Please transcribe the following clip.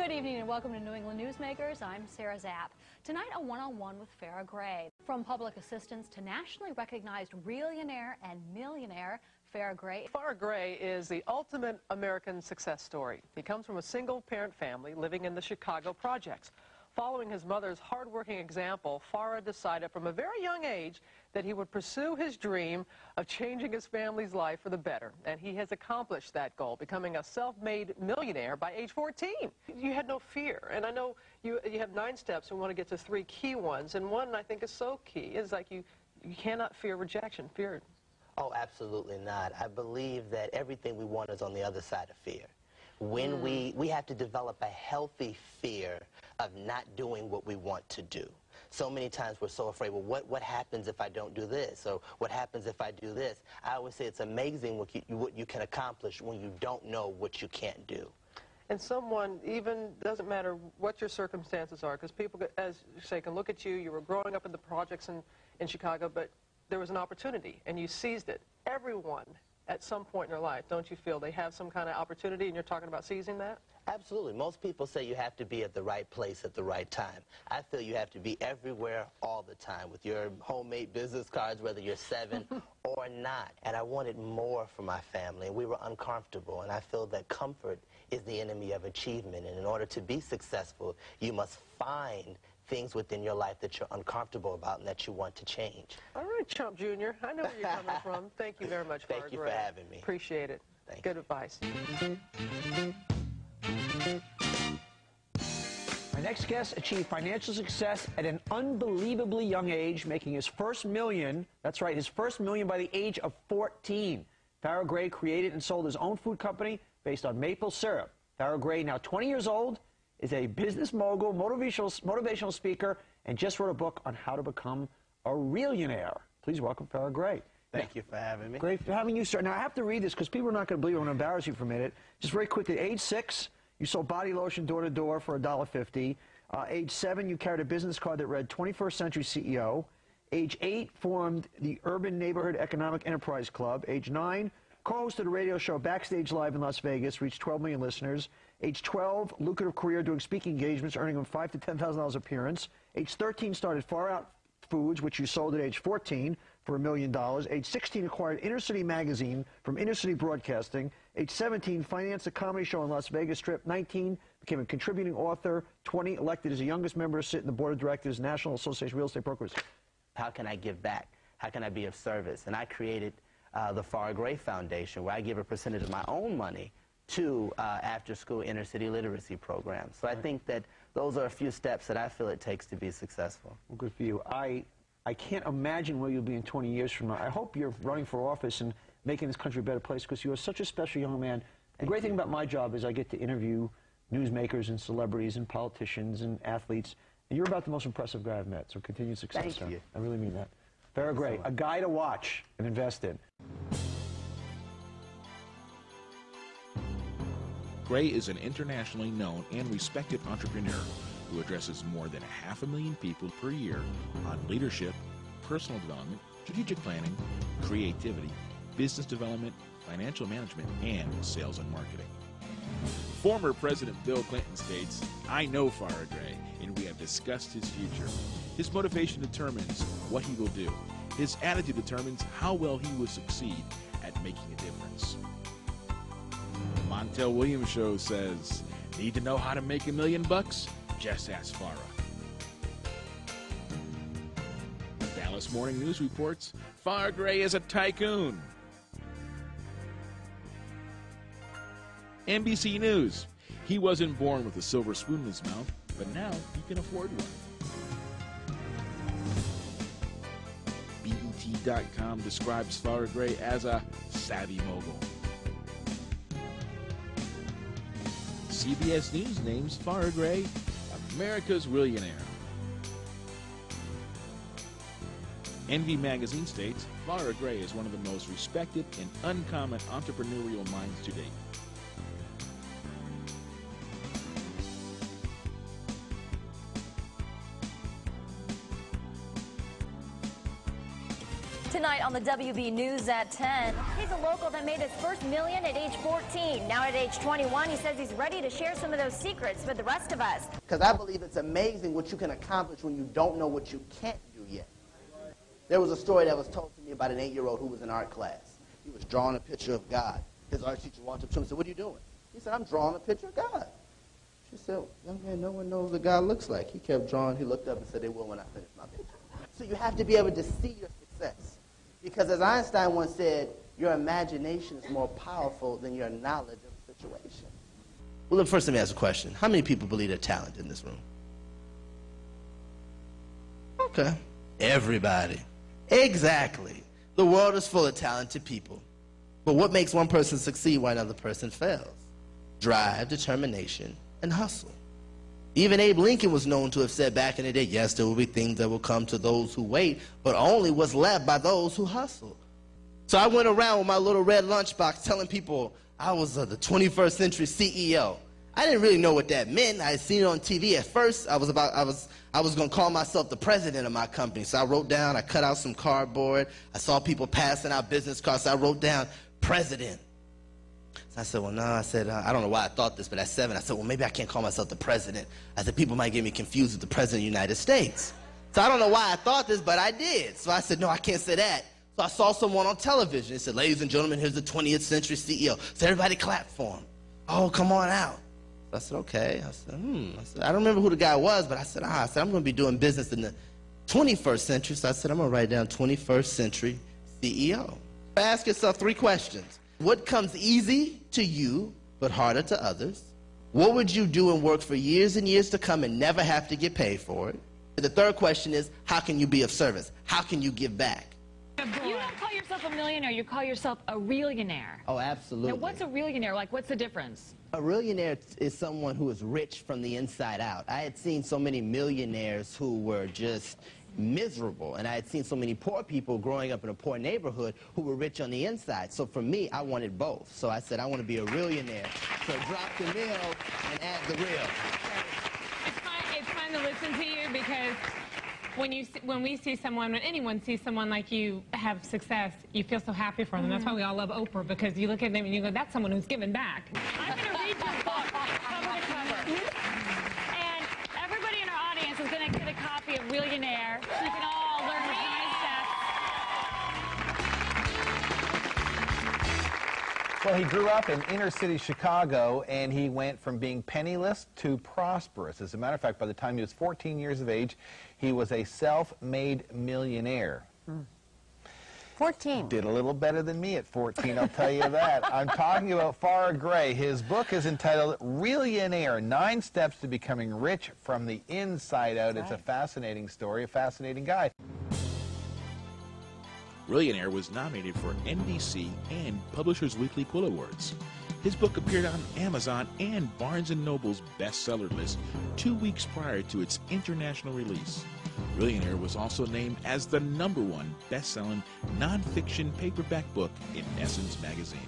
Good evening and welcome to New England Newsmakers. I'm Sarah Zapp. Tonight, a one-on-one with Farrah Gray. From public assistance to nationally recognized realionaire and millionaire, Farrah Gray. Farrah Gray is the ultimate American success story. He comes from a single-parent family living in the Chicago projects. Following his mother's hard-working example, Farrah decided from a very young age that he would pursue his dream of changing his family's life for the better. And he has accomplished that goal, becoming a self-made millionaire by age 14. You had no fear. And I know you have 9 steps and want to get to 3 key ones. And one I think is so key is like you cannot fear rejection. Fear. Oh, absolutely not. I believe that everything we want is on the other side of fear. When we have to develop a healthy fear of not doing what we want to do. So many times we're so afraid, well, what happens if I don't do this? Or what happens if I do this? I always say it's amazing what you can accomplish when you don't know what you can't do. And someone, even doesn't matter what your circumstances are, because people, as you say, can look at you. You were growing up in the projects in Chicago, but there was an opportunity, and you seized it. Everyone, at some point in their life, don't you feel they have some kind of opportunity, and you're talking about seizing that? Absolutely. Most people say you have to be at the right place at the right time. I feel you have to be everywhere all the time with your homemade business cards, whether you're 7 or not. And I wanted more for my family, and we were uncomfortable. And I feel that comfort is the enemy of achievement. And in order to be successful, you must find things within your life that you're uncomfortable about and that you want to change. All right, Chump Jr., I know where you're coming from. Thank you very much, Farrah Gray. Thank you for having me. Appreciate it. Good advice. My next guest achieved financial success at an unbelievably young age, making his first million, that's right, his first million by the age of 14. Farrah Gray created and sold his own food company based on maple syrup. Farrah Gray, now 20 years old, is a business mogul, motivational speaker, and just wrote a book on how to become a realionaire. Please welcome Farrah Gray. Thank you for having me. Great for having you, sir. Now, I have to read this because people are not going to believe it. I'm going to embarrass you for a minute. Just very quickly, age 6, you sold body lotion door-to-door for $1.50. Age 7, you carried a business card that read 21st Century CEO. Age 8, formed the Urban Neighborhood Economic Enterprise Club. Age 9, co-hosted a radio show Backstage Live in Las Vegas, reached 12 million listeners. Age 12, lucrative career doing speaking engagements, earning him $5,000 to $10,000 appearance. Age 13, started Far Out Foods, which you sold at age 14 for $1 million. Age 16, acquired Inner City Magazine from Inner City Broadcasting. Age 17, financed a comedy show on Las Vegas Strip. 19, became a contributing author. 20, elected as the youngest member to sit in the board of directors, National Association of Real Estate Brokers. How can I give back? How can I be of service? And I created the Farrah Gray Foundation, where I give a percentage of my own money to after-school inner-city literacy programs. So I think that those are a few steps that I feel it takes to be successful. Well, good for you. I can't imagine where you'll be in 20 years from now. I hope you're running for office and making this country a better place because you are such a special young man. The great thing about my job is I get to interview newsmakers and celebrities and politicians and athletes, and you're about the most impressive guy I've met, so continued success. Thank you. I really mean that. Farrah Gray, a guy to watch and invest in. Gray is an internationally known and respected entrepreneur who addresses more than 500,000 people per year on leadership, personal development, strategic planning, creativity, business development, financial management, and sales and marketing. Former President Bill Clinton states, "I know Farrah Gray, and we have discussed his future. His motivation determines what he will do. His attitude determines how well he will succeed at making a difference." Montel Williams Show says, need to know how to make $1 million? Just ask Farrah. Dallas Morning News reports, Farrah Gray is a tycoon. NBC News, he wasn't born with a silver spoon in his mouth, but now he can afford one. BET.com describes Farrah Gray as a savvy mogul. CBS News names Farrah Gray America's Realionaire. Envy magazine states Farrah Gray is one of the most respected and uncommon entrepreneurial minds to date. Tonight on the WB News at 10. He's a local that made his first million at age 14. Now at age 21, he says he's ready to share some of those secrets with the rest of us. Because I believe it's amazing what you can accomplish when you don't know what you can't do yet. There was a story that was told to me about an 8-year-old who was in art class. He was drawing a picture of God. His art teacher walked up to him and said, "What are you doing?" He said, "I'm drawing a picture of God." She said, "Young man, no one knows what God looks like." He kept drawing. He looked up and said, "They will when I finish my picture." So you have to be able to see your success. Because as Einstein once said, your imagination is more powerful than your knowledge of the situation. Well, first let me ask a question. How many people believe they're talented in this room? Okay. Everybody. Exactly. The world is full of talented people. But what makes one person succeed while another person fails? Drive, determination, and hustle. Even Abe Lincoln was known to have said back in the day, yes, there will be things that will come to those who wait, but only what's left by those who hustle. So I went around with my little red lunchbox telling people I was the 21st century CEO. I didn't really know what that meant. I had seen it on TV. At first, I was going to call myself the president of my company. So I wrote down, I cut out some cardboard. I saw people passing out business cards. So I wrote down president. So I said, well, no, I don't know why I thought this, but at 7, I said, well, maybe I can't call myself the president. I said, people might get me confused with the president of the United States. So I don't know why I thought this, but I did. So I said, no, I can't say that. So I saw someone on television. He said, ladies and gentlemen, here's the 20th century CEO. So everybody clapped for him. Oh, come on out. So I said, okay. I said, I don't remember who the guy was, but I said, I'm going to be doing business in the 21st century. So I said, I'm going to write down 21st century CEO. Ask yourself 3 questions. What comes easy to you but harder to others? What would you do and work for years and years to come and never have to get paid for it? The 3rd question is, how can you be of service? How can you give back? You don't call yourself a millionaire, you call yourself a realionaire. Oh, absolutely. Now, what's a realionaire? Like, what's the difference? A realionaire is someone who is rich from the inside out. I had seen so many millionaires who were just miserable, and I had seen so many poor people growing up in a poor neighborhood who were rich on the inside. So for me, I wanted both. So I said, I want to be a realionaire. So drop the mill and add the real. It's fun to listen to you because when we see someone, when anyone sees someone like you have success, you feel so happy for them. That's why we all love Oprah, because you look at them and you go, that's someone who's giving back. I'm going to read your book cover to cover. And everybody in our audience is going to get a copy of Millionaire so you can all learn his 9 steps. Well, he grew up in inner city Chicago, and he went from being penniless to prosperous. As a matter of fact, by the time he was 14 years of age, he was a self-made millionaire. 14. Did a little better than me at 14, I'll tell you that. I'm talking about Farrah Gray. His book is entitled Millionaire, 9 Steps to Becoming Rich from the Inside Out. It's a fascinating story, a fascinating guy. Millionaire was nominated for NBC and Publishers Weekly Pull Awards. His book appeared on Amazon and Barnes & Noble's bestseller list 2 weeks prior to its international release. Millionaire was also named as the #1 best-selling nonfiction paperback book in Essence magazine.